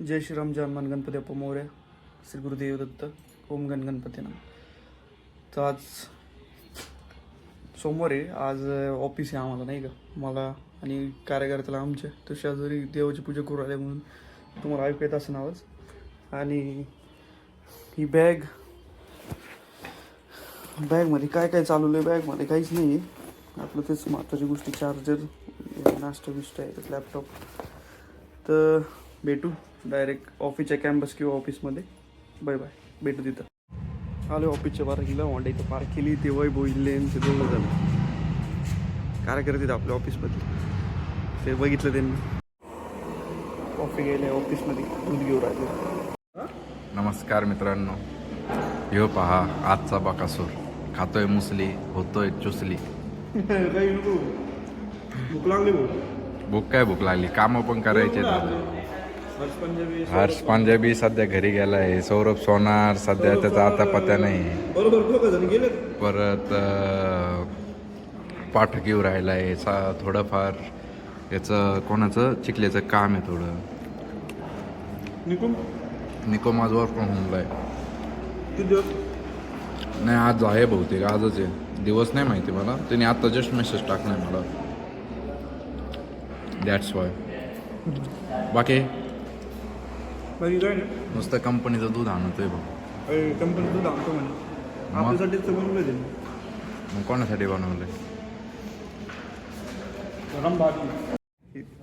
जय श्रीराम जय हनुमान गणपती अप्पा मोरया श्री गुरुदेव दत्त ओम गण गणपती नम. तर आज सोमवार आहे. आज ऑफिस आहे आम्हाला नाही का, मला आणि कार्यकर्त्याला आमच्या तर शेजारी देवाची पूजा करू आले म्हणून तुम्हाला ऐकू येत असं आवाज. आणि ही बॅगमध्ये काय काय चालवलं आहे, बॅगमध्ये काहीच नाही आहे आपलं, तेच महत्त्वाची गोष्टी चार्जर नाश्ता बिष्ट आहे लॅपटॉप. तर भेटू डायरेक्ट ऑफिसच्या कॅम्पस किंवा ऑफिसमध्ये. बाय बाय, भेटू तिथं. आलो ऑफिसच्या पार्किंगला, होंडाईचं पार्क केली. ते वैभव इल्लेनचे दोघं जण कार्यकर्ते आपल्या ऑफिसमध्ये, ते बघितलं त्यांनी. कॉफी गेले ऑफिसमध्ये, दूध घेऊन राहिले. नमस्कार मित्रांनो, ह्यो पहा आजचा बकासूर. खातोय मुसली, होतोय चुसली. काही नको, भूक लागली. भूक लागली, कामं पण करायचे. हर्ष पंजाबी सध्या घरी गेलाय. सौरभ सोनार सध्या त्याचा आता पत्ता नाही. परत पाठक येऊ राहिलाय. थोडंफार याचं कोणाचं चिखल्याचं काम आहे थोडं. निकोम आज वर्क फ्रॉम होमला आहे. नाही आज आहे बहुतेक, आजच आहे. दिवस नाही माहिती मला, त्याने आता जस्ट मेसेज टाकलाय मला. That's why. बाकी नुसतं कंपनीचं दूध आणतोय भाऊ. कंपनी दूध आणतो म्हणजे आपल्यासाठीच तर बनवलं ते. मग कोणासाठी बनवलंय?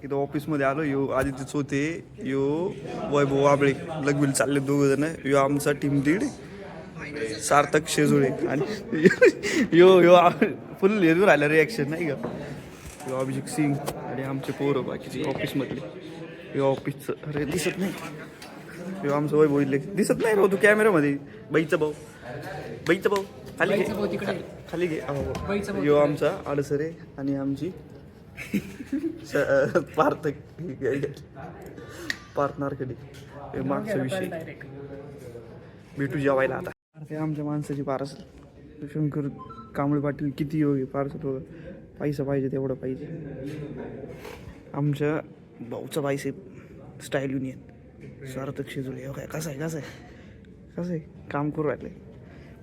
इथं ऑफिसमध्ये आलो. यो आदित्य चोते, यो वैभव वाबळे, लगबिल चालले दोघं जण. यो आमचा टीम लीड सार्थक शेजुळे. आणि यो फुल येऊन राहिला रिॲक्शन नाही का. यो अभिषेक सिंग आणि आमचे पोरं बाकीचे ऑफिसमधले. यो ऑफिसचं अरे दिसत नाही. यो आमचं वैभव इथले दिसत नाही भाऊ, तू कॅमेरामध्ये. बाईचा भाऊ खाली घे, खाली घे. यो आमचा आडसरे आणि आमची पार्थनारकडे मागचा विषय. भेटू जेवायला आता. ते आमच्या माणसाची पार्सल शंकर कांबळे पाटील किती योग्य पार्सल वगैरे. पैसा पाहिजे तेवढं पाहिजे. आमच्या भाऊचा बायसेप स्टाईल युनियन सार्थक शेजुळे. काय कसं आहे काम करू राहिले.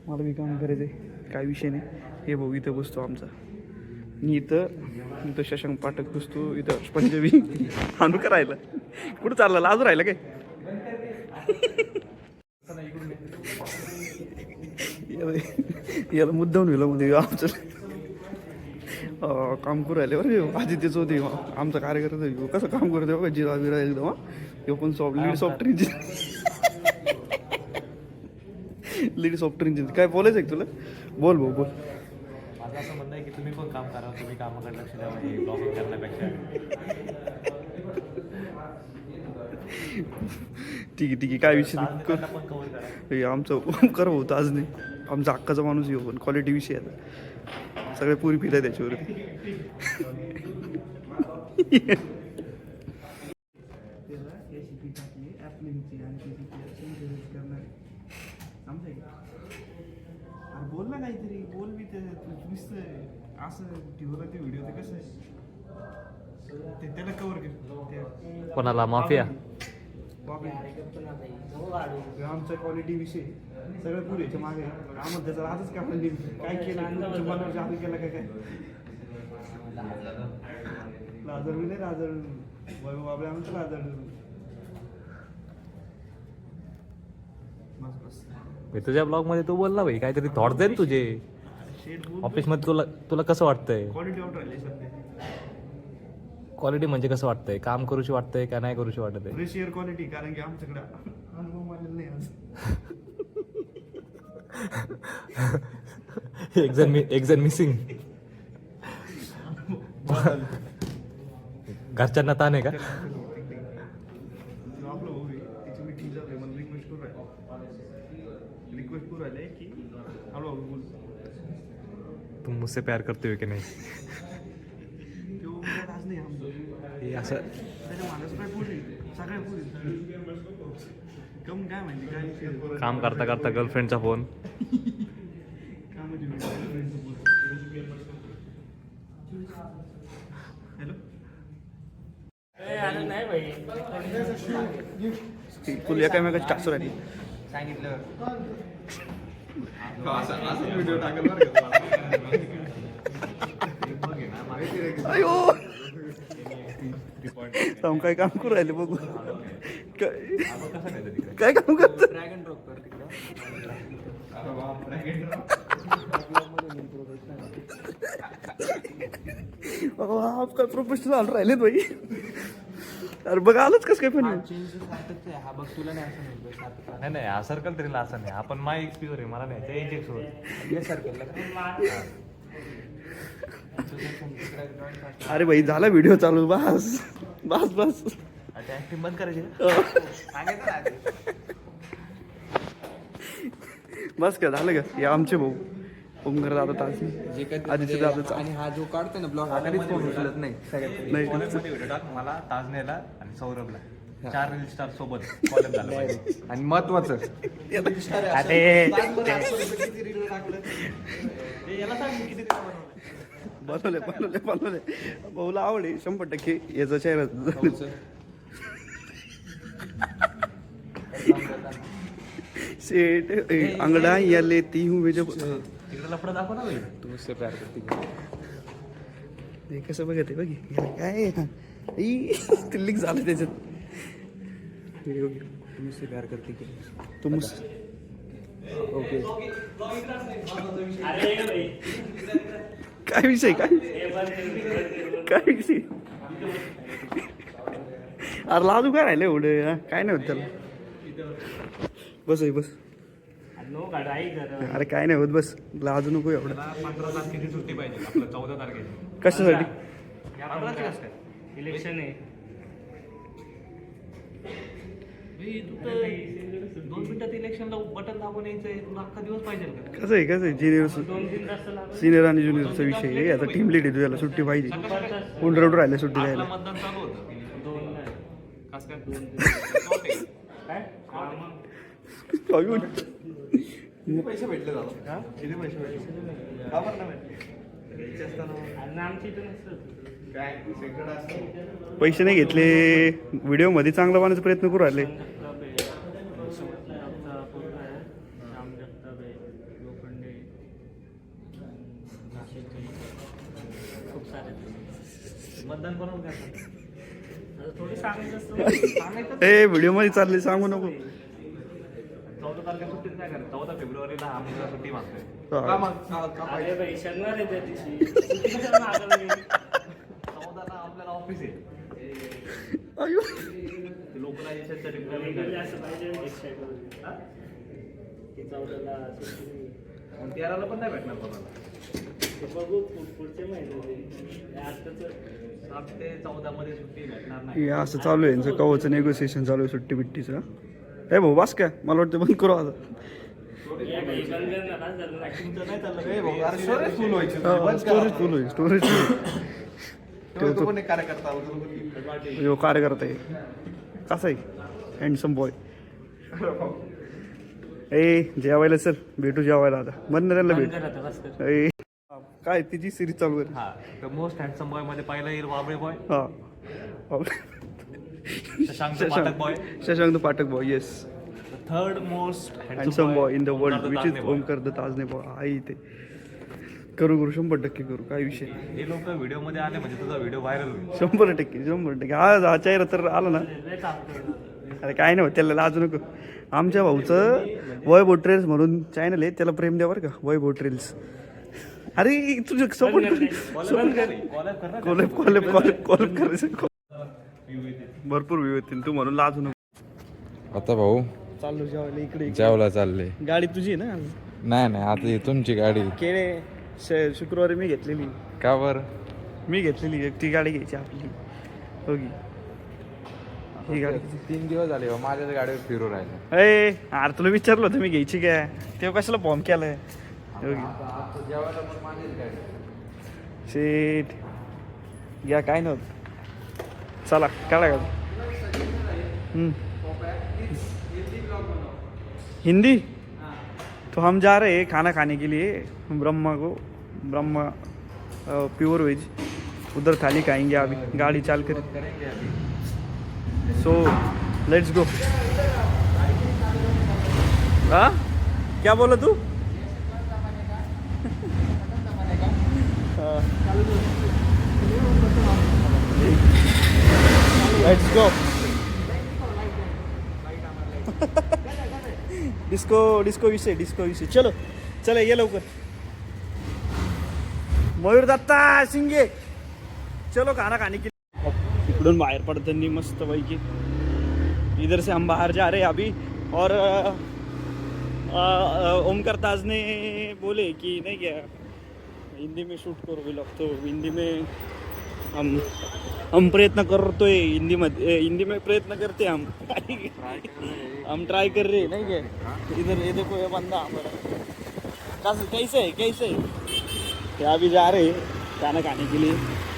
मला बी काम करायचं आहे, काय विषय नाही. हे भाऊ इथं बसतो आमचा. मी इथं शशांक पाठक बसतो. इथं पंजाबी आणू करायला. कुठं चालला, लाजू राहिला काय? याला मुद्दाम नेलं म्हणजे आमचं काम करू राहिले बरं. आदित्यच होते आमचा कार्यकर्ता. कसं काम करतो बघा, जिरा बिरा एकदम. हे पण लीड सॉफ्टवेअर इंजिन. काय बोलायचं आहे तुला? बोल. माझं असं म्हणणं आहे की तुम्ही पण काम करा, तुम्ही कामाकडे लक्ष द्यावं, हे ब्लॉगिंग करण्यापेक्षा. ठीक आहे काय विषय नाही. पण कव्हर करा. हे आमचं कर होतं आज नाही. आमचा हक्काचा माणूस येऊ, पण क्वालिटी विषय आता सगळे पुरी फिर आहे त्याच्यावरती. बोल ना काहीतरी, बोल मी ते नुसतं असं ठेवलं ते व्हिडिओ. ते कसं आहे त्याला कव्हर कर. कोणाला माफिया आमचा क्वालिटी विषय सगळं पुढे याच्या मागे. आम्हाला त्याचा आजच काय म्हणजे काय केलं बनवायचं जादू केला काय लाजर नाही. लाजर वैभव बाबळे आमचं लाजर. तुझ्या ब्लॉग मध्ये तू बोल ना भाई, काहीतरी थॉट दे तुझे. ऑफिस मध्ये तुला कसं वाटतंय? क्वालिटी आउट राहिली सध्या. क्वालिटी म्हणजे कसं वाटतंय? काम करूशी वाटतंय का नाही करूशी वाटत आहे? फ्रेश एअर क्वालिटी, कारण की आमच्याकडे अनुभव आलेला नाही आज. एक जण मिसिंग. घरच्यांना ताण आहे का? आपलं भाऊ आहे, त्याची मीटिंग चालू आहे. मला रिक्वेस्ट करू राहिले की हळूहळू बोल. तुम मुझसे प्यार करते हो की नाही? आज नाही आमचं हे असं त्याच्या मागास काय पुढे सगळ्या पुढे कम काय माहिती काय काम करता करता गर्लफ्रेंडचा फोन. हॅलो फुल एकामेकाची टाचू राहिली. अयो थांब, काय काम करू राहिले बघू. काय काम करत? काय प्रोफेशनल राहिलेत भाई. अरे बघ आलंच कसं काय पण. नाही नाही हा सर्कल तरी असं नाही. आपण माय एक्सप्लोर आहे, मला नाही इंजेक्ट अरे भाई झाला व्हिडिओ चालू. बस बस बस ऍक्टिंग बंद करायची. बस का झालं का. हे आमचे भाऊ ओमकर दादा ताज, आदित्य दादा. आणि हा जो काढतोय ना ब्लॉग हा कधीच फोन उचलत नाही नाही व्हिडिओ टाक मला, ताजनेला आणि सौरभला 4 रील स्टार सोबत कॉलेज झालं पाहिजे. आणि महत्वाचं बनवले बनवले बनवले. भाऊला आवड आहे 100% याचा चेहरा. सेठ अंगडा या लेती हूँ वे जब. तिकडे लफडं दाखव ना भाई. तू मुझसे प्यार करती हे कसं बघत आहे बघी. काय तिल्लीक झालं त्याच्यात. तू मुझसे प्यार करती की तू ओके काय विषय काय काय विषय. अरे लाजू काय राहिलं एवढं. काय नाही होत त्याला. बस बस. अरे काय नाही होत बस. लाजू नको एवढं. 15 तारखेची सुट्टी पाहिजे आपलं. 14 तारखेची कशासाठी. इलेक्शन आहे. 2 मिनिटात इलेक्शनला बटन दाबून यायचंय. तुला अख्खा दिवस पाहिजे का? कसं आहे ज्युनियर सिनियर आणि ज्युनियरचा विषय आहे. आता टीम लीड आहे तुझ्याला सुट्टी पाहिजे. कोण रडू राहिले सुट्टी आपलं द्यायला. मतदान चालू होतं. पैसे भेटले दादा किती पैसे भेटले पैसे नाही घेतले. व्हिडिओ मध्ये चांगला बनवायचा प्रयत्न करू राहिले. मतदान करून ए व्हिडिओ मध्ये चालले सांगू नको. 14 तारखेला सुट्टीत काय करायचं. 14 फेब्रुवारीला आम्ही सुट्टी मागतोय. शनिवार आहे त्या दिवशी 14ला आपल्याला ऑफिस आहे. अयो लोकलायझेशनच्या असं पाहिजे. 14ला सुट्टी. 13ला पण नाही भेटणार कोणाला. बघू पुढच्या महिन्यात. आताच 7 ते 14 मध्ये सुट्टी भेटणार नाही. हे असं चालू आहे यांचं कवचं नेगोसिएशन चालू आहे सुट्टी बिट्टीचं. ए भाऊ बस काय मला वाटतं बंद करू आता. स्टोरेज फुल व्हायची स्टोरेज फुल होईल. स्टोरेज तो पण एक कार्यकर्ता यो कार्यकर्ता आहे. कसा आहे हँडसम बॉय. ए जेवायला सर भेटू जेवायला आता. बंद त्यांना भेट. ए काय तिची सिरीज चालू आहे. हा तर मोस्ट हँडसम बॉय मध्ये पहिला येईल वाबळे बॉय. हा Shashank Pathak boy. Shashank Pathak boy. Yes. Third most handsome boy in the world which is Omkar the Tajne boy. आई ते करू 100% करू. काय विषय. हे लोक व्हिडिओ मध्ये आले म्हणजे तुझा व्हिडिओ व्हायरल होईल. 100%. हा चेहरा तर आला ना. अरे काय नाही होत त्याला लाजू नको. आमच्या भाऊचं वैभव ट्रेल्स म्हणून चॅनल आहे. त्याला प्रेम द्या बरं का. वैभव ट्रेल्स. अरे तुझं सपोर्ट कॉलेब करायचं. भरपूर व्ह्यू येतील. तू म्हणून लाजू नको. आता भाऊ चाललो जेवायला इकडे. जेवला चालले. गाडी तुझी आहे ना. नाही नाही आता ही तुमची गाडी. केळे शुक्रवारी मी घेतलेली. का बरं. मी घेतलेली. ती गाडी घ्यायची आपली. हो की ही गाडी. 3 दिवस झाले बा, माझ्याच गाडीवर फिरू राहिले. अरे अरे तुला विचारलं होतं मी घ्यायची काय. तेव्हा कशाला बॉम्ब केलाय. जेवायला पण माझीच गाडी. शेट घ्या काय नव्हतं. चला काढा का. हिंदी तो हम जा रहे हैं खाना खाने के लिए ब्रह्मा प्योर वेज. उधर थाली खाएंगे अभी. गाड़ी चाल कर. So let's go. हाँ क्या बोला तू? Let's go. डिस्को विषय चलो चला ये लवकर. मयूर दत्ता सिंगे चलो खाना खाने के लिए. इकडून बाहेर पडताना मस्त पैकी इधर से हम बाहर जा रहे हैं अभी. और ओमकार ताज ने बोले कि नहीं क्या हिंदी में शूट करो व्लॉग. तो हिंदी में हम प्रयत्न करतोय. हिंदी में प्रयत्न करते हम ट्राई कर रहे नहीं क्या. इधर ये देखो ये बंदा हमारा कैसे है. अभी जा रहे हैं खाना खाने के लिए.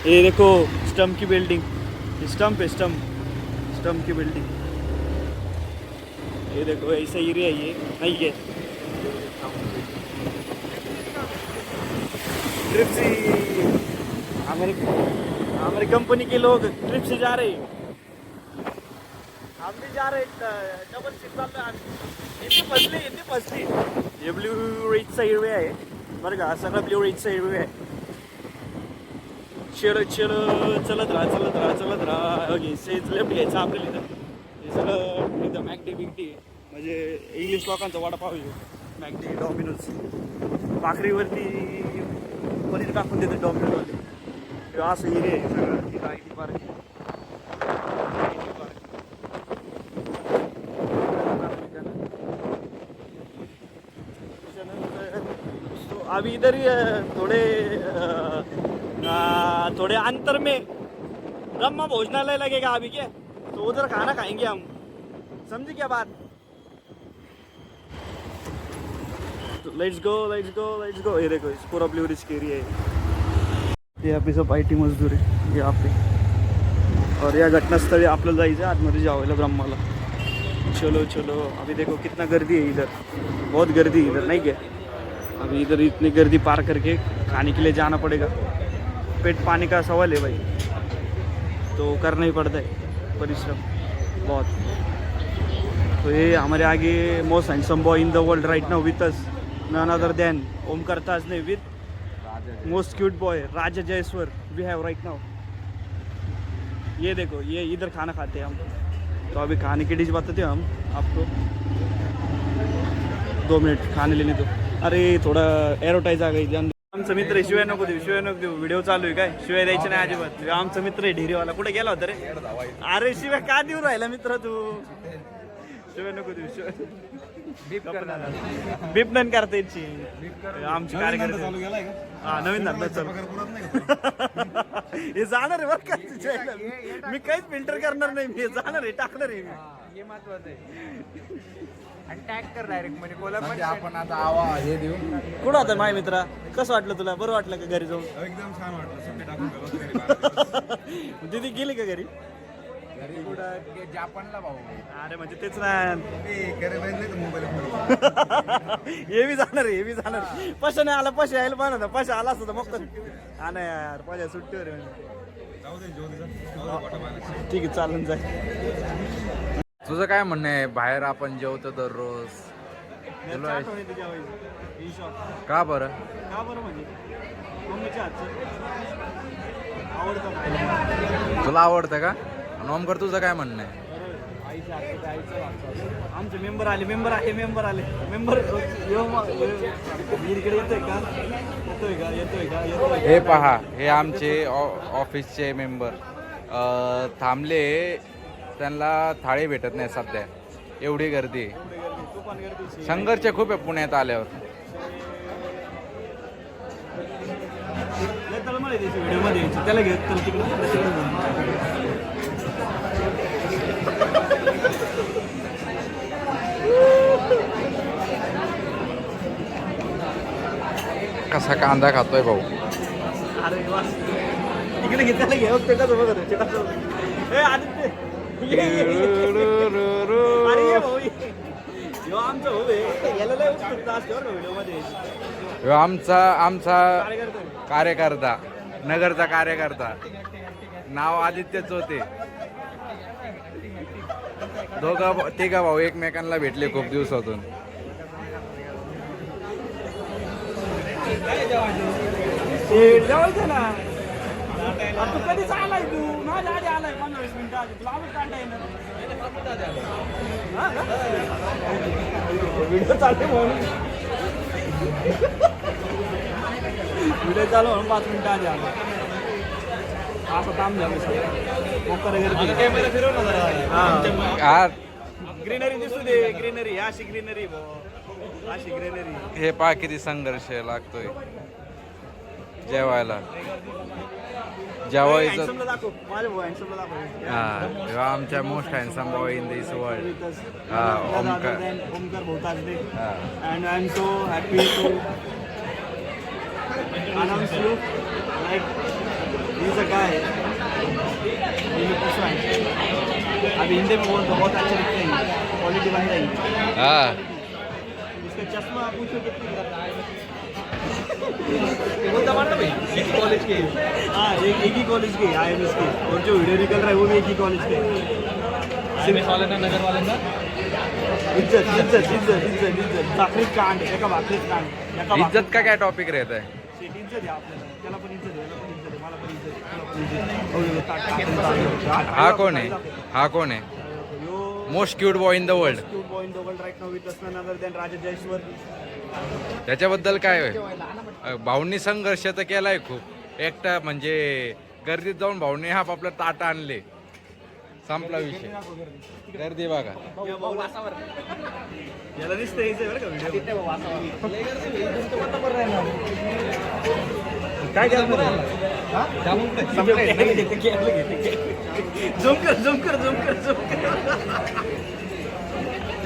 ये देखो स्टम्प की बिल्डिंग. स्टम्प की बिल्डिंग. ये देखो ऐसा एरिया है ये नहीं है. ट्रिप से हमारी कंपनी के लोग ट्रिप से जा रहे हैं. हम भी जा रहे डबल शिफ्ट चालू आहे. फसली हे ब्ल्यू रेजचा एरिया आहे बरं का. सगळा ब्ल्यू रेजचा एरिया आहे. चलत राहा. ओके सेज लेफ्ट घ्यायचं आपल्याला इथं. हे सगळं इथं मॅकडी बिगडी म्हणजे इंग्लिश लोकांचा वडापाव आहे. मॅकडी डॉमिनोज भाकरीवरती पनीर टाकून देते डॉमिनोजवाले. असं एरिया आहे सगळं. तिथं IT पार्क आहे. अभी इधर ही थोड़े अंतर में ब्रह्मा भोजनालय लगेगा अभी क्या. तो उधर खाना खाएंगे हम. समझे क्या बात. Let's go. ये देखो इस पूरा ब्लू रिच एरिया है. यहाँ पे सब IT मजदूर है यहाँ पे. और या घटनास्थळी आपल्याला जायचं आतमध्ये जावं ब्रह्माला. चलो अभी देखो कितना गर्दी है इधर. बहुत गर्दी है इधर नहीं क्या. अभी इधर इतनी गर्दी पार करके खाने के लिए जाना पड़ेगा. पेट पानी का सवाल है भाई. तो करना ही पड़ता है परिश्रम बहुत. तो ये हमारे आगे most handsome boy in the world right now with us none other than Omkar Tajne with most cute boy Raja Jaiswar we have right now. ये देखो ये इधर खाना खाते हैं हम. तो अभी खाने की डिश बताते हैं हम आपको. 2 मिनट खाने लेने दो. अरे थोडा एरोटाईज आ गई. आमचा मित्र आहे. शिवाय नको देऊ. व्हिडिओ चालू आहे काय. शिवाय द्यायचे नाही अजिबात. आमचा मित्र आहे ढेरीवाला. कुठे गेला होता रे. अरे शिवाय का देऊ राहिला मित्र तू. शिवाय नको देऊ. बीप नन करता याची आमची कार्यकर्ते. हा नवीन धंदा चालू. हे जाणार आहे बरं का. मी काहीच फिल्टर करणार नाही. मी जाणार आहे टाकणार आहे मी. हे महत्वाचं आहे. आणि टॅग कर डायरेक्ट म्हणजे कोल्हापूर. म्हणजे आपण आता आवा हे देऊ. कुठं होता माझ्या मित्रा. कसं वाटलं तुला. बरं वाटलं का घरी जाऊन. एकदम छान वाटलं. सुट्टी टाकून दीदी गेली का घरी. घरी कुठं जापानला भाऊ. अरे म्हणजे तेच ना. हे बी जाणार. पशा नाही आला. पशा यायला पाहिजे. पशा आला असता मग. हा ना यार पशा सुट्टीवर ठीक आहे चालून जाय. तुझं काय म्हणणं आहे. बाहेर आपण जेवतो दररोज. का बरं म्हणजे मम्मीच्या हातचं तुला आवडतं का. ओमकार तुझं काय म्हणणं आहे. आमचे मेंबर आले. इकडे येतोय का. हे पहा हे आमचे ऑफिसचे मेंबर थांबले. त्यांना थाळी भेटत नाही सध्या. एवढी गर्दी. संघर्ष खूप आहे पुण्यात आल्यावर. त्याला घेत कसा कांदा खातोय भाऊ. अरे इकडे घेतायला घे. आदित्य अरे भाऊ ह्यो आमचा भाऊ आहे. याला लय उत्सुकता असते बरं व्हिडिओ मध्ये. ह्यो आमचा कार्यकर्ता नगरचा कार्यकर्ता. नाव आदित्यच होते. तिघा भाऊ एकमेकांना भेटले खूप दिवसातून. जेवायचं ना तू कधीच आलाय तू माझ्या आधी आलाय 15-20 मिनिटं आधी तुला आम्ही काढता येणार व्हिडिओ चालते म्हणून व्हिडिओ चालू म्हणून 5 मिनिटं आधी आलो असं काम झालं हा ग्रीनरी दिसू दे ग्रीनरी अशी ग्रीनरी अशी ग्रीनरी हे पहा किती संघर्ष लागतोय जेवायला. जेवायचं हँडसमला दाखव माझ्या भाऊ हँडसमला दाखव हा ह्यो आमच्या most handsome boy in this world. हा ओमकार. ओमकार भाऊ ताजदे हा and I'm so happy to announce you like he's a guy he looks fine अभी हिंदी में बोल तो बहुत अच्छा दिखते हैं क्वालिटी बन जाएगी हा इसका चश्मा पूछो कितने का कॉलेज के हाँ एक ही कॉलेज के IMS के और जो वीडियो निकल रहा है वो भी एक ही कॉलेज के सीमेंट वाले ना नगर वाले ना इज्जत इज्जत इज्जत इज्जत इज्जत भाकरीत कांड एका भाकरीत कांड एका इज्जत का काय टॉपिक रहत आहे. इज्जत आहे आपल्याला त्याला पण इज्जत आहे याला पण इज्जत आहे मला पण इज्जत आहे, त्याला पण इज्जत. हा कोण आहे हा कोण आहे yo most cute boy in the world. cute boy in the world right now with us none other than राजा जयस्वर. त्याच्याबद्दल काय होय भाऊंनी संघर्ष तर केलाय खूप. एकटा म्हणजे गर्दीत जाऊन भाऊंनी हा आपलं ताट आणले संपला विषय. गर्दी बघा याला दिसतं यायचं बरं का व्हिडिओ काय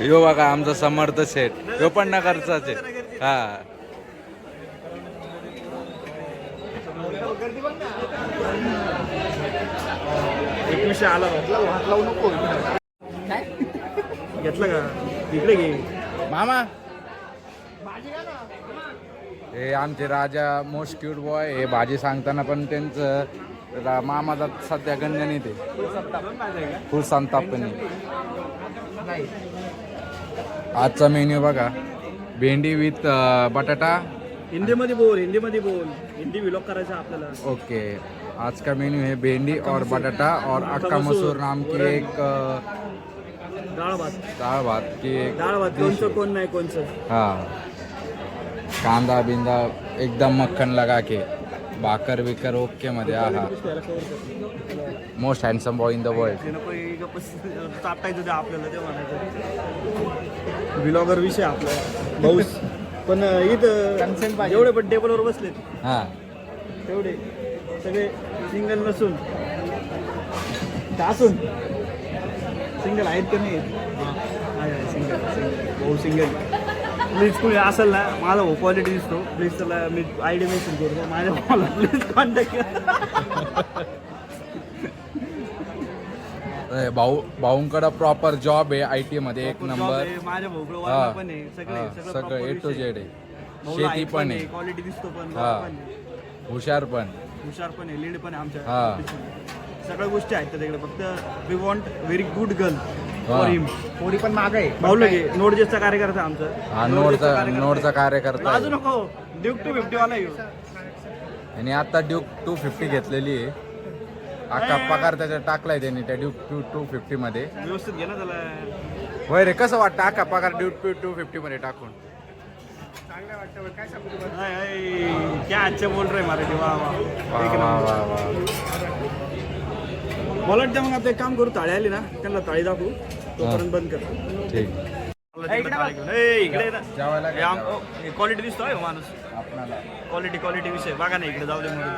यो बघा आमचा समर्थ सेट यो पण नगरचाच आहे. हा एक विषय आला हात लावू नको घेतलं का इकडे घे मामा हे आमचे राजा मोस्ट क्यूट बॉय हे भाजी सांगताना पण त्यांचं मामाचा सध्या गणगणित आहे. फुल संताप पण आहे. आजचा मेन्यू बघा भेंडी विथ बटाटा. हिंदीमध्ये बोल हिंदीमध्ये बोल हिंदी व्लॉग करायचा आपल्याला. ओके आज का मेन्यू है भेंडी और बटाटा और अक्का मसूर नाम की एक डाळ भात दाळ भात की एक डाळ भात कोणचं कोण नाही कोणचं हा कांदा बिंदा एकदम मक्खन लगा के भाकर बिकर ओके मध्ये आहा most handsome boy in the world. ते नको चाटायचं ते आपल्याला ते म्हणायचं व्लॉगर विषय आपला भाऊस पण इथं जेवढे पण टेबलवर बसलेत हा तेवढे सगळे सिंगल नसून असून सिंगल आहेत का नाही सिंगल सिंगल भाऊ सिंगल. प्लीज कुणी असेल ना माझा भाऊ क्वालिटी दिसतो प्लीज त्याला मी ID मेसेज करतो माझ्या भावाला प्लीज कॉन्टॅक्ट भाऊंकडं प्रॉपर जॉब आहे IT मध्ये एक नंबर. माझ्या भाऊकडे वाला पण आहे सगळे सगळं A to Z आहे. शेती पण आहे क्वालिटी दिसतो पण हा. पण आहे. हुशार पण हुशार पण आहे लीड पण आहे आमच्या हा. सगळ्या गोष्टी आहेत त्याच्याकडे फक्त we want very good girl हा. For him. पोरी पण माग आहे भाऊला घे नोडजेसचा कार्यकर्ता आमचा हा नोडचा कार्यकर्ता लाजू आहे. नको ड्यूक 250 वाला येऊ आणि आता ड्यूक 250 घेतलेली आहे. अख्खा पगार त्याच्यात टाकलाय त्यांनी त्या ड्यूक 250 मध्ये. व्यवस्थित घे ना त्याला. होय रे कसं वाटतं अख्खा पगार ड्यूक 250 मध्ये टाकून. हाय, हाय. क्या अच्छा बोल रहे मराठी वा वा वा एक वा नंबर. वा वा. मला वाटतं मग आता एक काम करू ताळी आली ना त्यांना ताळी दाखवू तोपर्यंत बंद कर. ठीक इकडे ये ना. जेवायला हे क्वालिटी दिसतोय हो माणूस आपणाला क्वालिटी विषय बघा ना इकडे जाऊ दे म्हणून.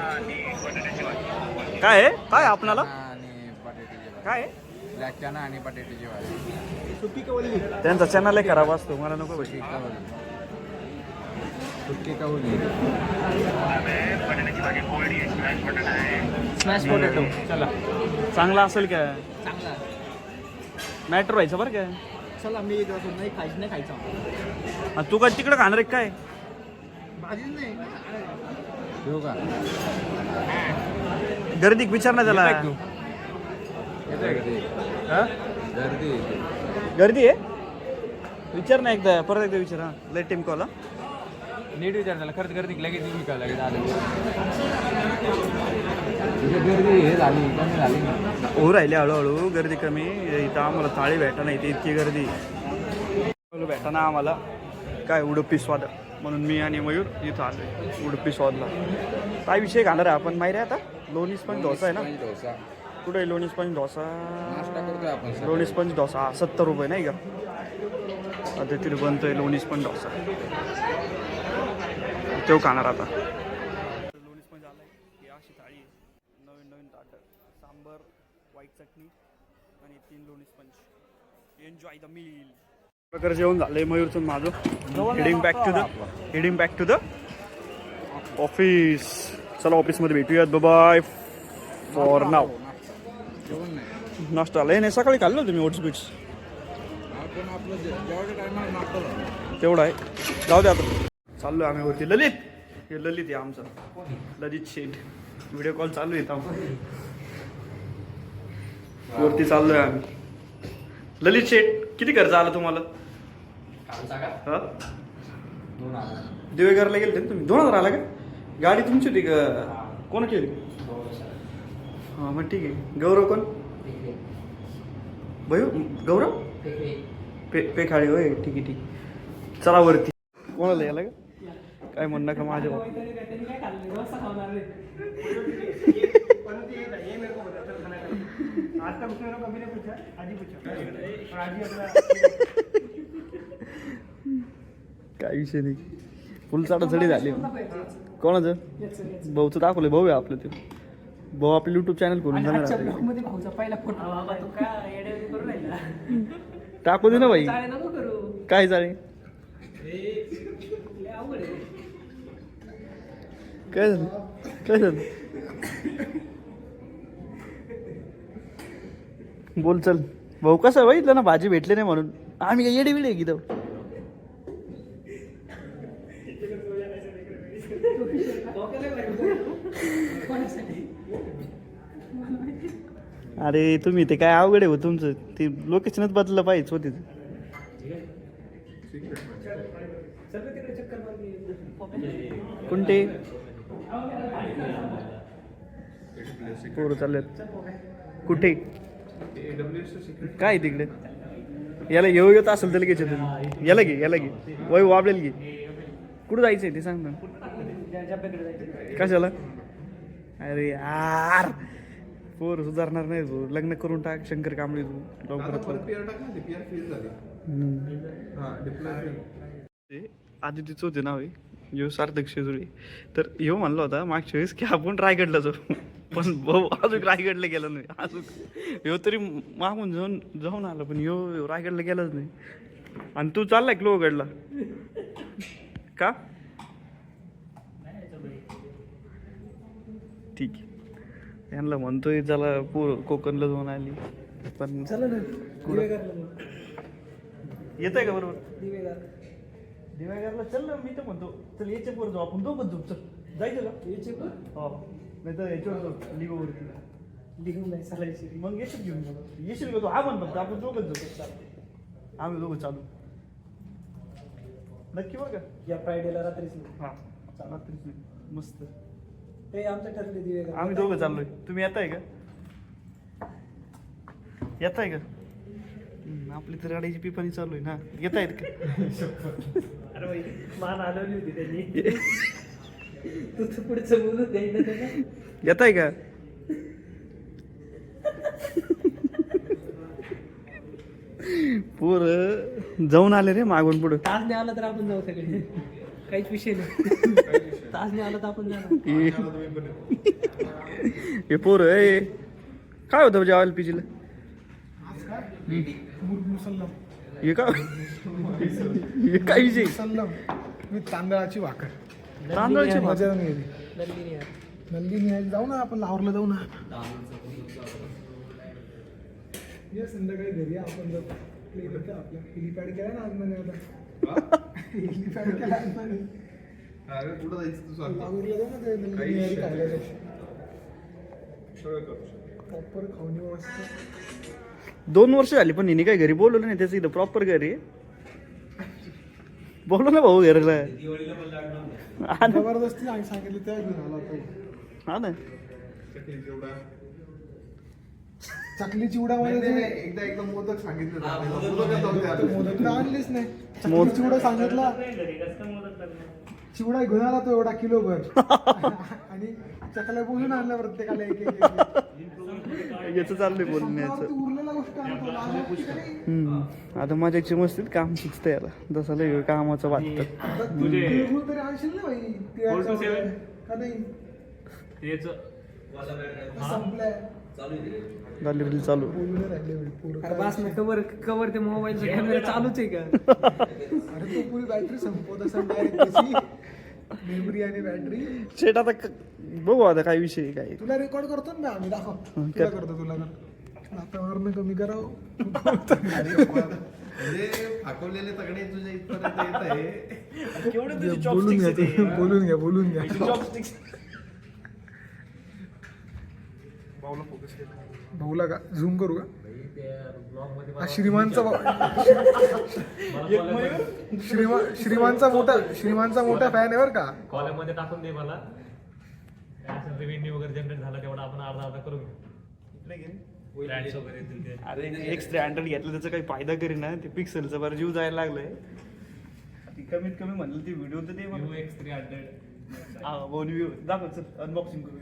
काय आहे काय आपणाला आणि बटाट्याची भाजी. काय आहे? ब्लॅक चना आणि बटाट्याची भाजी. त्यांचा चॅनल लय खराब असतो मला नको बशी. सुट्टी कवली. स्मॅश पोटॅटो चला चांगला असेल का चांगला मॅटर व्हायचं बरं काय. चला मी नाही खायचं तू काय तिकडे खाणार आहे काय भाजीच नाही ठेवू का गर्दीक विचार ना त्याला गर्दी. हा? गर्दी गर्दी आहे विचार ना एकदा परत एकदा विचार हां लेट टीम कॉल नीट विचार त्याला खरंच गर्दी लगेच तुम्ही का लगेच आलं गर्दी हे झाली कमी झाली हो राहिले हळूहळू गर्दी कमी इथं आम्हाला थाळी भेटा नाही इतकी गर्दी भेटा ना आम्हाला काय उडुपी स्वाद म्हणून मी आणि मयूर इथं आलो उडुपी स्वादला काय विषय घालणार आहे आपण माहिती आहे आता लोणी स्पंज डोसा आहे ना डोसा कुठे आहे लोणी स्पंज डोसा नाश्ता करतोय आपण लोणी स्पंज डोसा 70 रुपये नाही का आता तिथे बनतोय लोणी स्पंज डोसा तो खाणार आता लोणी स्पंज आलाय ही अशी थाळी आहे नवीन नवीन ताटं सांबर व्हाईट चटणी आणि 3 लोणी स्पंज एन्जॉय द मील प्रकार जेवण झालंय मयूरचं माझं heading back to the office चला ऑफिसमध्ये भेटूयात बाय फॉर नाव जेवण नाही नाश्ता आलाय नाही सकाळी खाल्लं तुम्ही ओट्स बीट्स आपण आपलं जेवायच्या टायमाला नाश्ता झाला तेवढं आहे जाऊ दे आता चाललो आम्ही वरती ललित हे ललित आहे आमचं ललित शेठ व्हिडिओ कॉल चालू आहे वरती चाललोय आम्ही ललित शेठ किती खर्च आला तुम्हाला हा दिवेगारला गेले तुम्ही 2000 आला का गाडी तुमची होती का कोण केली हां मग ठीक आहे गौरव कोण भयो गौरव पेखाळे होय ठीक आहे चला वरती कोणाला यायला का काय म्हणणं का माझ्या काय विषय नाही फुल चढी झाली कोणाचं भाऊचं दाखवलं भाऊ आहे आपलं ते भाऊ आपलं युट्यूब चॅनल खोलून जाणार टाकू दे ना भाई काय चालेल काय झालं काय झालं बोल चल भाऊ कसं बघितलं ना भाजी भेटली नाही म्हणून आम्ही काय येडे बिडे की अरे तुम्ही ते काय अवघड आहे हो तुमचं ते लोकेशनच बदललं पाहिजे होते कोणते पोरं चाललेत कुठे काय तिकडे याला येत असेल तर लगेच याला घे वय वाबलेल घे कुठं जायचंय ते सांग ना कशाला अरे यार पोर सुधारणार नाही तू लग्न करून टाक शंकर कांबळे तू लवकरात आदितीच होते नाव यो सार्थक शेजुळे तर यो म्हणला होता मागच्या वेळेस की आपण रायगडला जाऊ पण भाऊ अजून रायगडला गेला नाही अजून यो तरी मागून जाऊन आला पण यो रायगडला गेलाच नाही आणि तू चाललाय लोहगडला का ठीक आहे यांना म्हणतोय चला कोकणला जाऊन आली पण येत आहे का बरोबर दिवेगारला चल ना मी तर म्हणतो चल याच्या पोर जाऊ आपण दोघं जाऊ चल जायचं का याचे हो नाही तर याच्यावर जाऊ लिगोवरती लिगो नाही चालायची मग येशील घेऊन जाऊ येशील का तू हा म्हण फक्त आपण दोघंच जाऊ आम्ही दोघं चालू नक्की बघा या फ्रायडेला रात्रीच हां रात्रीच मस्त ते आमचं ठरले दिवे आम्ही दोघं चाललोय तुम्ही येताय का येताय का आपली तर गाडीची पिपाणी चालू आहे ना येत आहेत का अरे भाई मान हलवली होती त्यांनी तू तर पुढचं बोलू द्यायला त्याला येत आहे का पोर जाऊन आले रे मागून पुढं तास नाही आला तर आपण जाऊ सगळे काहीच विषय नाही तास नाही आला तर आपण जाणार हे पोर काय होतं जेवायला पिजीला हे का हे काय विषय तांदळाची भाकर तांदळाची मजा नाही नंदिनी यार नंदिनी जाऊ ना आपण लाहोरला जाऊ ना ये संध्याकाळी घरी आपण जाऊ आपल्या हेलिपॅड केला ना आजमाने आता हेलिपॅड केला आजमाने लाहोरला जाऊ ना ते नंदिनी खायला प्रॉपर खाऊन मस्त 2 वर्ष झाली पण हिने काय घरी बोलवलं नाही, त्याचं इथं प्रॉपर घरी आहे. बोलव ना भाऊ घरला. हा ना. जबरदस्ती सांगितलं तेव्हा घेऊन आला होता. हा ना. चकली चिवडा एकदा मोदक सांगितलं मोदक आणलीच नाही. चकली चिवडा सांगितला, चिवडा घेऊन आला तो एवढा किलोभर आणि चकल्या बोलून आणल्या प्रत्येकाला एक एक याचं चाललंय बोलण्याचं. उरलेला गोष्ट आणतो, लाज वाटते का नाही? आता माझ्याची मस्तीत काम सुचतं याला, जसं लय कामाचं वाटतं. तिळगुळ तरी आणशील ना भाई, तिळाचं वगैरे. का नाही संपलंय, झाली रील चालू. बोलू नाही राहिले भाई, पोरं अरे काय. बस ना, कवर कवर ते मोबाईलचा कॅमेरा चालूच आहे का? अरे तो पुरी बॅटरी संपवत असेल डायरेक्ट, मेमरी आणि बॅटरी. शेट आता बघू आता काय विषय आहे, काय. तुला रेकॉर्ड करतो ना आम्ही, दाखव. तुला करतो, तुला करतो. आता वरनं कमी करावं. फाकवलेले तगडे तुझ्या इथपर्यंत येत आहे. बोलून घ्या तू, बोलून घ्या, बोलून घ्या. भाऊला का झूम करू का? हा श्रीमानचा श्रीमानचा मोठा फॅन आहे बरं का. कॉलेजमध्ये टाकून दे मला, रेव्हेन्यू वगैरे जनरेट झाला तेवढा आपण अर्धा करून घेऊ. Brands वगैरे येतील ते. अरे X300 घेतलं त्याचा काही फायदा करी ना, ते पिक्सेलचा बरं जीव जायला लागलाय. ती कमीत कमी म्हणलं ती व्हिडिओ तर ते X300 हा बोन व्ह्यू दाखव, चल अनबॉक्सिंग करू.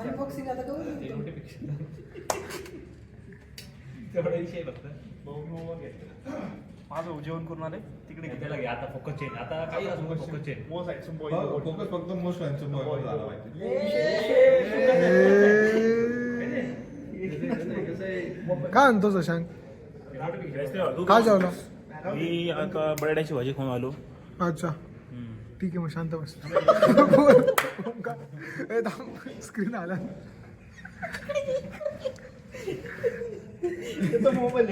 अनबॉक्सिंग आता करू. ते नोटिफिकेशन तेवढा विषय फक्त. माझं जेवण करून आले तिकडे घेतलं. त्याला घे आता फोकस चेंज, आता काही असू फोकस चेंज. फोकस फक्त मोस्ट फॅनचं बॉय झाला पाहिजे. काय आणतो शशांक? काय जेवला? मी आता बटाट्याची भाजी खाऊन आलो. अच्छा ठीक आहे, मग शांत बस. स्क्रीन आला. मोबाईल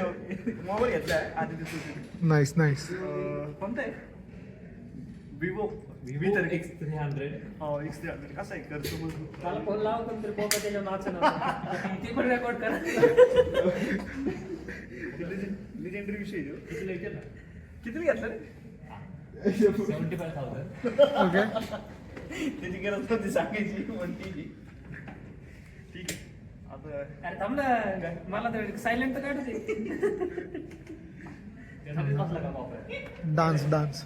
घेतलाय आधी दिवशी. Nice nice. कोणता आहे? विवो X300 हो X300 कसं आहे करतो मग. काल फोन लावतो तरी पोपा त्याच्या नाचन ती पण रेकॉर्ड करा. लिजेंडरी विषय आहे तो. किती लेट ना? किती घेतलं रे? 75,000. ओके, त्याची गरज नव्हती सांगायची म्हणती. ठीक आहे आता अरे थांब ना, मला तर सायलेंट तर काढू दे. त्यासाठी बसला का वापर? Dance dance.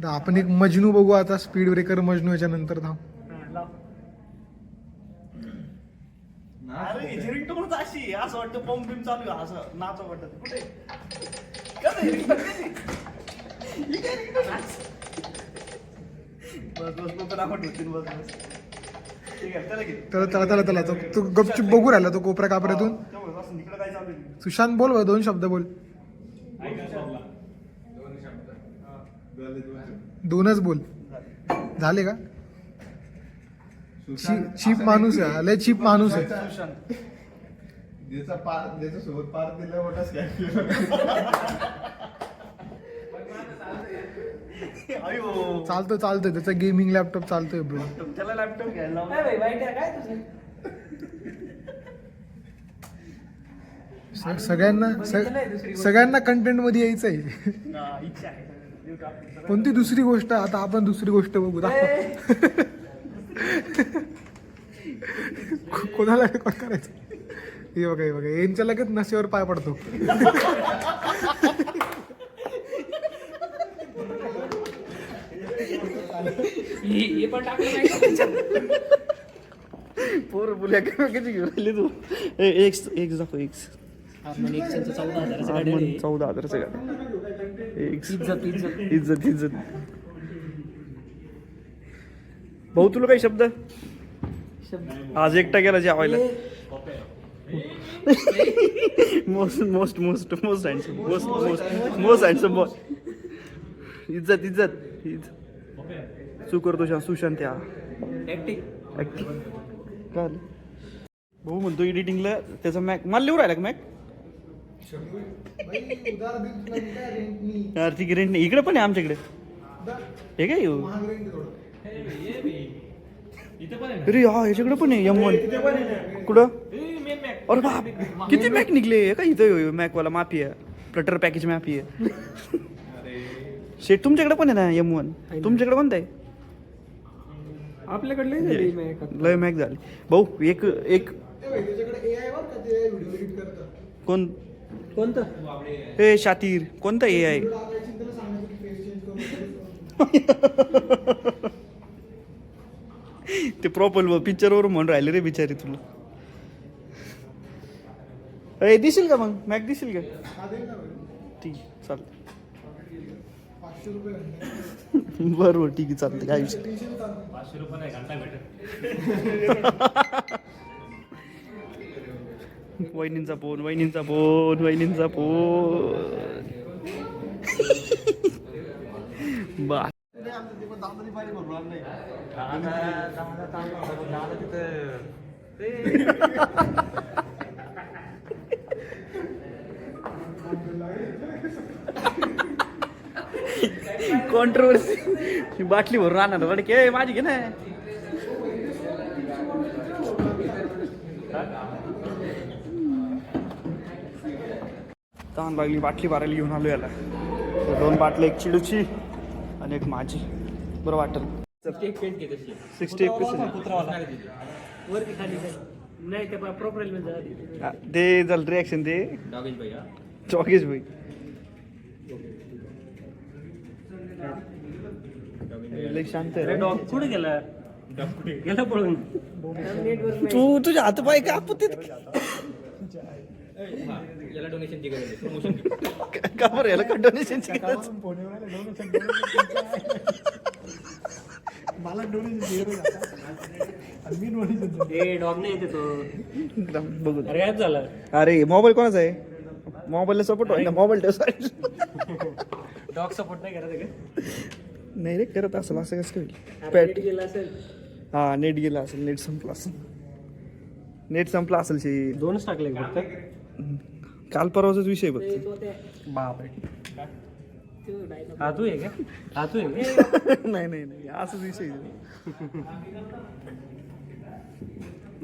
आपण एक मजनू बघू आता, स्पीड ब्रेकर मजनू याच्या नंतर. थांब. अरे हिची रिंगटोनच अशी आहे, असं वाटतं पंप बिम चालू आहे, असं नाचव वाटत. कुठे कसं आहे ringtone कशी? ही काय ringtone आहे? बस बस पण आवड होती. बस बस ठीक आहे, त्याला घे. त्याला तो गपचूप बघू राहिला तो कोपऱ्या कापऱ्यातून. तेवढंच असं इकडं काय चालू आहे? सुशांत बोल बा, 2 शब्द बोल. 2च बोल. झाले का? चीप माणूस आहे, लय चीप माणूस आहे. सुशांत ज्याच्या सोबत पार दिला मोठा स्कॅम. अयो चालतोय त्याचा गेमिंग लॅपटॉप चालतोय ब्रो. त्याला लॅपटॉप घ्यायला लावला. काय भाई वाईट आहे काय तुझं? सगळ्यांना कंटेंट मध्ये यायचं आहे. हा, इच्छा आहे. कोणती दुसरी गोष्ट? आता आपण दुसरी गोष्ट बघू. कोणाला रेकॉर्ड करायचं? हे बघा यांच्या लगेच नशेवर पाय पडतो. हे पण टाकलं नाही का त्याच्यात? पोर बोल्या किती घेऊन राहिली तू? एक दाखव. आपण एक्सेलचं 14,000चं गाडी आहे. 14,000चं गाडी. इज्जत. भाऊ तुला काही शब्द आज एकटा गेला जेवायला. Most handsome boy. इज्जत तू करतो सुशांत. या ऍक्टिंग काय भाऊ म्हणतो एडिटिंगला त्याचा मॅक मला लिहू राहिला का मॅक? यार ती रेंट नाही इकडे पण आहे आमच्याकडे. हे काय येऊ इथे पण आहे अरे हा याच्याकडे पण आहे M1. कुठं? मेन मॅक अरे बाप किती मॅक निघले का इथं मॅकवाला माफी आहे फ्लटर पॅकेज माफी आहे शेट तुमच्याकडे पण आहे ना M1 तुमच्याकडे कोणतं आहे आपल्याकडले लय मॅक झाले भाऊ एक त्याच्याकडे AI वर का ते व्हिडिओ एडिट करतं कोण कोणतं हे शातीर कोणता ए आहे टाकायची त्याला सांगायचं की फेस चेंज करून ते प्रॉपर पिक्चरवर म्हणून राहिले रे बिचारी तुला अरे दिसेल का मग मॅक दिसेल का ठीक चालतं 500 रुपये बरोबर ठीक आहे चालतं काय विषय 500 रुपये नाही घंटा भेटेल वहिनींचा फोन बा कॉन्ट्रोवर्सी बाटली भरून आणणार रडके माझी घे ना तहान लागली बाटली भरायला घेऊन आलो याला 2 बाटल्या एक चिडूची आणि एक माझी बरं वाटेल 60 वरती खाली नाही ते प्रोफाईल मध्ये ते झालं रिॲक्शन ते चॉकेश भाई लय शांत आहे रे. डॉग कुठे गेला गेला पळून तू तुझ्या हात पाय का आपत्तीत याला डोनेशनची गरज आहे प्रमोशन का बरं याला का डोनेशनची गरज मला डोनेशन ए डॉग नाही येते तो बघू अरे काय झालं अरे मोबाईल कोणाचा आहे मोबाईलला सपोर्ट होईल ना मोबाईल ठेव डॉग सपोर्ट नाही करत का नाही रे करत असेल असं कसं होईल नेट पॅट गेला असेल हा नेट गेला असेल नेट संपला असेल शी 2च टाकले फक्त काल परवाचाच विषय बघ बापरे हा तू आहे का हा तू आहे का? नाही नाही नाही असंच विषय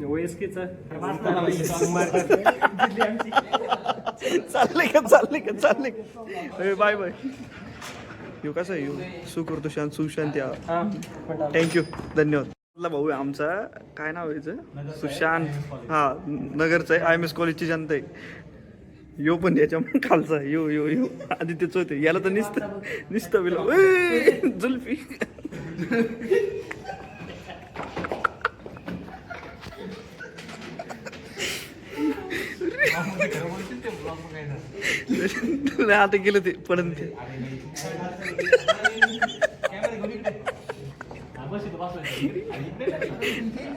OSK चा चालले का बाय बाय यो कसं आहे यो सुखवतो सुशांत या थँक्यू धन्यवाद भाऊ आहे आमचा काय नाव आहे याचं? सुशांत हा नगरचा आहे IMS कॉलेजची जनता आहे यो पण याच्या खालचा आहे. यो आदित्यच होते याला तर निसतं बिल जुल्फी आता गेलं ते पडन ते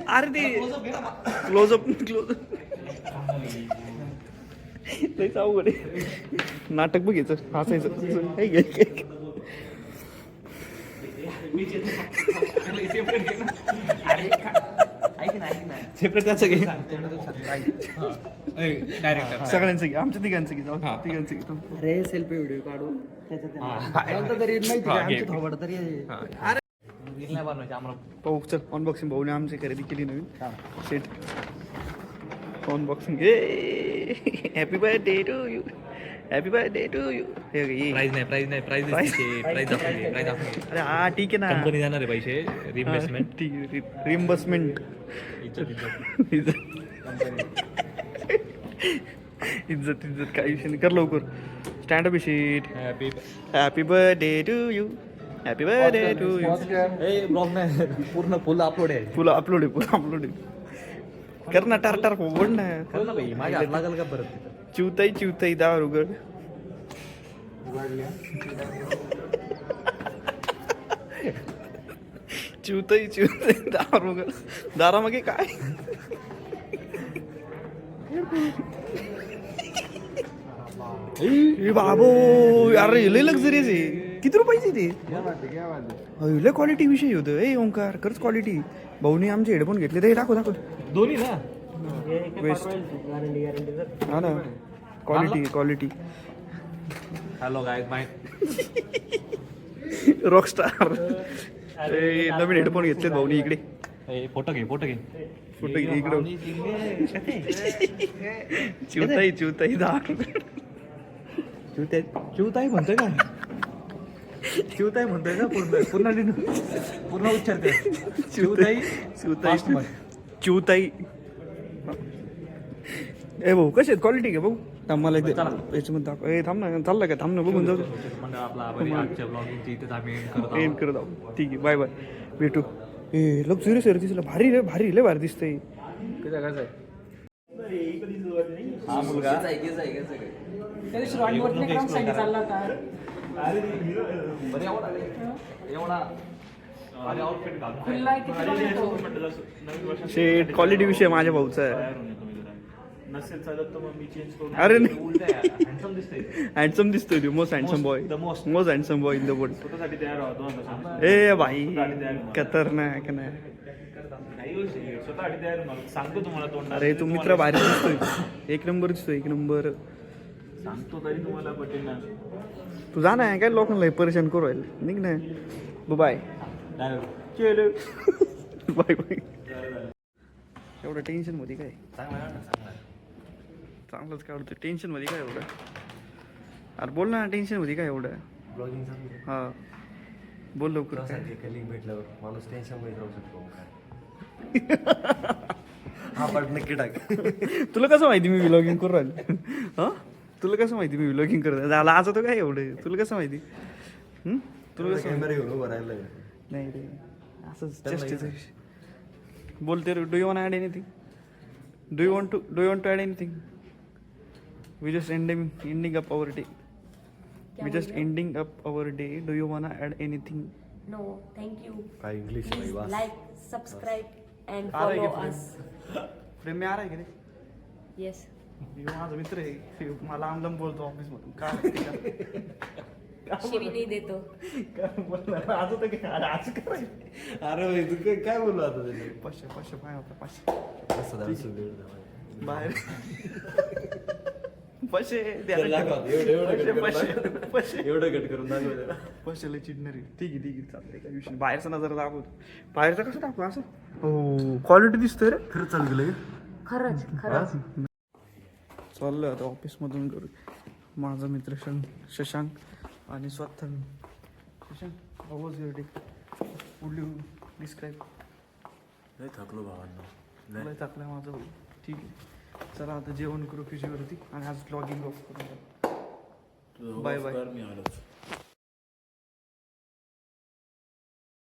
अरे ते क्लोजअप लयच अवघड आहे नाटक बघायचं हसायचं हे घे सेपरेट त्याचं घे सगळ्यांचं घे आमच्या तिघांचं घे जाऊ तिघांचं घे अरे सेल्फी व्हिडिओ काढू त्याच्यात तरी माहिती आमची थोबड तरी पाहू चल अनबॉक्सिंग भाऊने आमची खरेदी केली नवीन set unboxing happy birthday to you happy birthday to you हे प्राइस अरे हा ठीक आहे ना कंपनी जाणार आहे पैसे रिइन्व्हेस्टमेंट ठीक आहे रिइन्बर्समेंट इज्जत काही विषय नाही कर लवकर stand up sheet happy birthday to you happy birthday to you blog नाही पूर्ण फुल अपलोड आहे फुल अपलोड आहे कर ना टार बोल ना कर ना भाई माझ्या हात लागल का परत तिथं चिवताई दार उघड चिवताई दार उघड दारामागे काय बाबो अरे लय लक्झरियस आहे किती रुपयाची ते लय क्वालिटी विषय होतं ए ओंकार खरंच क्वालिटी भाऊने आमचे हेडफोन घेतले ते दाखव दोन्ही ना वेस्ट गॅरंटी हा ना क्वालिटी हॅलो गाईज माय रॉकस्टार नवीन हेडफोन घेतलेत भाऊनी इकडे फोटो घे फोटो घे इकडं चिवताई दाख चिवताई म्हणतोय का चिवताई म्हणतोय का पूर्ण उच्चार कर चिवताई ए भाऊ कसे आहेत क्वालिटी घे भाऊ थांब मला याच्यामध्ये दाखव ए थांब ना चाललं का थांब ना बघून जाऊ म्हणजे आपला आजच्या ब्लॉगिंगची इथे आम्ही end करत आहोत. एंड करत आहोत ठीक आहे बाय बाय भेटू ए लक्झरी सर दिसलं भारी लय भारी दिसतंय त्या दिवशी रॉन्डवरती साठी चालला होता. खुल्ला आहे, किती लोक येतो? शेट क्वालिटी विषय माझ्या भाऊचा आहे नसेल चालत तर मग मी चेंज करून अरे नाही हँडसम दिसतंय हँडसम दिसतोय तू most handsome boy the most. Most handsome boy in the world स्वतःसाठी तयार राहतो ए भाई खतरनाक नाही नाही स्वतःसाठी तयार होणार सांगतो तुम्हाला तोंड अरे तू मित्र भारी दिसतोय एक नंबर दिसतोय एक नंबर सांगतो तरी तुम्हाला पटेल ना तू जा ना काय लोकांना परेशान करू राहील निघ ना बाय बाय बाय एवढं टेन्शन मध्ये काय चांगलंच काढतोय टेन्शन मध्ये काय एवढं अरे बोल ना टेन्शन मध्ये काय एवढं हा बोल लवकर भेटल्यावर माणूस टेन्शन मध्ये राहू शकतो हा पार्ट नक्की टाक तुला कसं माहिती मी व्लॉगिंग करू राहिलो हा तुला कसं माहिती मी व्लॉगिंग करत झाला आज होतं काय एवढं तुला कसं माहिती तुला कसं कॅमेरा घेऊन उभं राहिलं नाही रे असंच चेष्टेचं विषय बोलते रे do you want add anything do you want to add anything we just ending up our day we just ending up our day do you want add anything No, thank you. काय English Please नाही like, subscribe, and आ रहा है follow क्या us. प्रेम में आ रहा है की नाही Yes. माझा मित्र आहे मला आमदम बोलतो ऑफिस मधून का शिवी नाही देतो. आज होतं की आज काय अरे तू काय बोललो आता त्याने 500 पाय होता 500 बाहेर 500 एवढं कट करून दाखव 500 लय चिडणारी ठीक आहे चालतंय काय विषय बाहेरचा नजर दाखवतो बाहेरचा कसं दाखव असं हो क्वालिटी दिसतोय रे खरं चालू गेलं खरंच. चाललं आता ऑफिसमधून करू माझा मित्र शशांक आणि स्वतः Shashank how was your day would you describe नाही थकलो भावांना लय टाकलं माझं भाऊ ठीक आहे चला आता जेवण करू पिशीवरती आणि आज लॉगिंग ऑफ करू बाय बाय मी आलोच